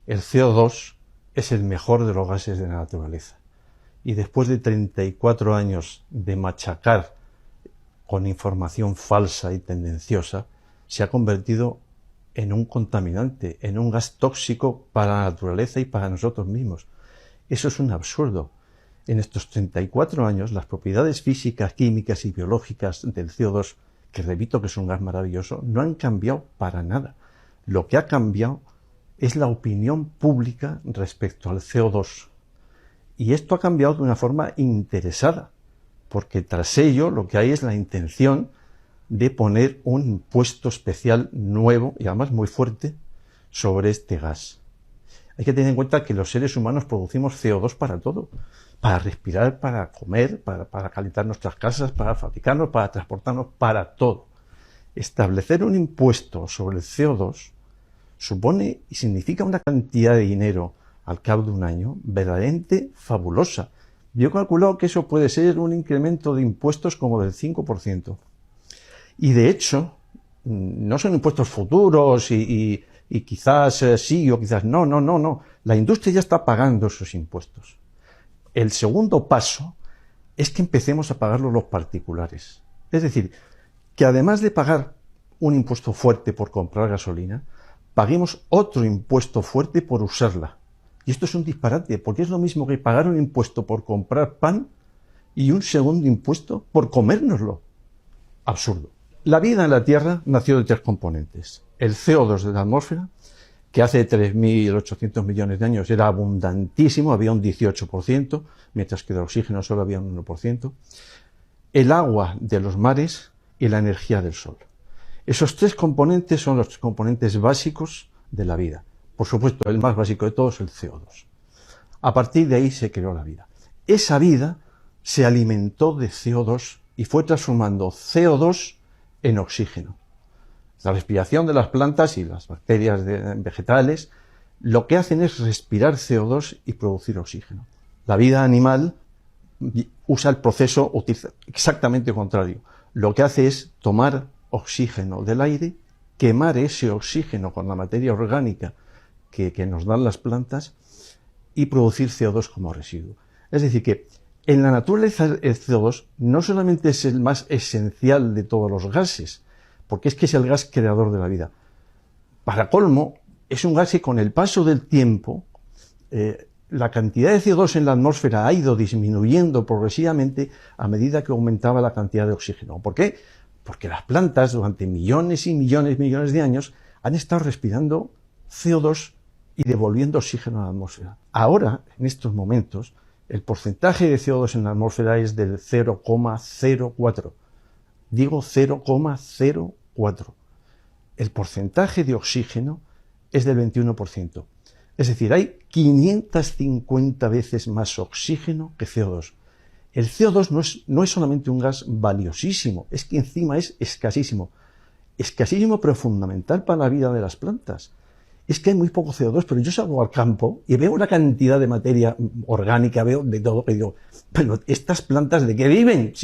el CO2 es el mejor de los gases de la naturaleza. Y después de 34 años de machacar con información falsa y tendenciosa, se ha convertido en un contaminante, en un gas tóxico para la naturaleza y para nosotros mismos. Eso es un absurdo. En estos 34 años, las propiedades físicas, químicas y biológicas del CO2, que repito que es un gas maravilloso, no han cambiado para nada. Lo que ha cambiado es la opinión pública respecto al CO2. Y esto ha cambiado de una forma interesada, porque tras ello lo que hay es la intención de poner un impuesto especial nuevo y además muy fuerte sobre este gas. Hay que tener en cuenta que los seres humanos producimos CO2 para todo, para respirar, para comer, para calentar nuestras casas, para fabricarnos, para transportarnos, para todo. Establecer un impuesto sobre el CO2 supone y significa una cantidad de dinero al cabo de un año verdaderamente fabulosa. Yo he calculado que eso puede ser un incremento de impuestos como del 5%. Y de hecho, no son impuestos futuros y quizás sí o quizás no, no, no, no. La industria ya está pagando esos impuestos. El segundo paso es que empecemos a pagarlos los particulares. Es decir, que además de pagar un impuesto fuerte por comprar gasolina, paguemos otro impuesto fuerte por usarla. Y esto es un disparate, porque es lo mismo que pagar un impuesto por comprar pan y un segundo impuesto por comérnoslo. Absurdo. La vida en la Tierra nació de tres componentes. El CO2 de la atmósfera, que hace 3.800 millones de años era abundantísimo, había un 18%, mientras que de oxígeno solo había un 1%. El agua de los mares y la energía del sol. Esos tres componentes son los componentes básicos de la vida. Por supuesto, el más básico de todos es el CO2. A partir de ahí se creó la vida. Esa vida se alimentó de CO2 y fue transformando CO2 en oxígeno. La respiración de las plantas y las bacterias vegetales lo que hacen es respirar CO2 y producir oxígeno. La vida animal usa el proceso, utiliza exactamente lo contrario. Lo que hace es tomar oxígeno del aire, quemar ese oxígeno con la materia orgánica que nos dan las plantas y producir CO2 como residuo. Es decir, que en la naturaleza el CO2 no solamente es el más esencial de todos los gases, porque es que es el gas creador de la vida. Para colmo, es un gas que con el paso del tiempo, la cantidad de CO2 en la atmósfera ha ido disminuyendo progresivamente a medida que aumentaba la cantidad de oxígeno. ¿Por qué? Porque las plantas durante millones y millones de años han estado respirando CO2 y devolviendo oxígeno a la atmósfera. Ahora, en estos momentos, el porcentaje de CO2 en la atmósfera es del 0,04. Digo 0,04. El porcentaje de oxígeno es del 21%. Es decir, hay 550 veces más oxígeno que CO2. El CO2 no es solamente un gas valiosísimo, es que encima es escasísimo. Escasísimo, pero fundamental para la vida de las plantas. Es que hay muy poco CO2, pero yo salgo al campo y veo una cantidad de materia orgánica, veo de todo, que digo, pero ¿estas plantas de qué viven?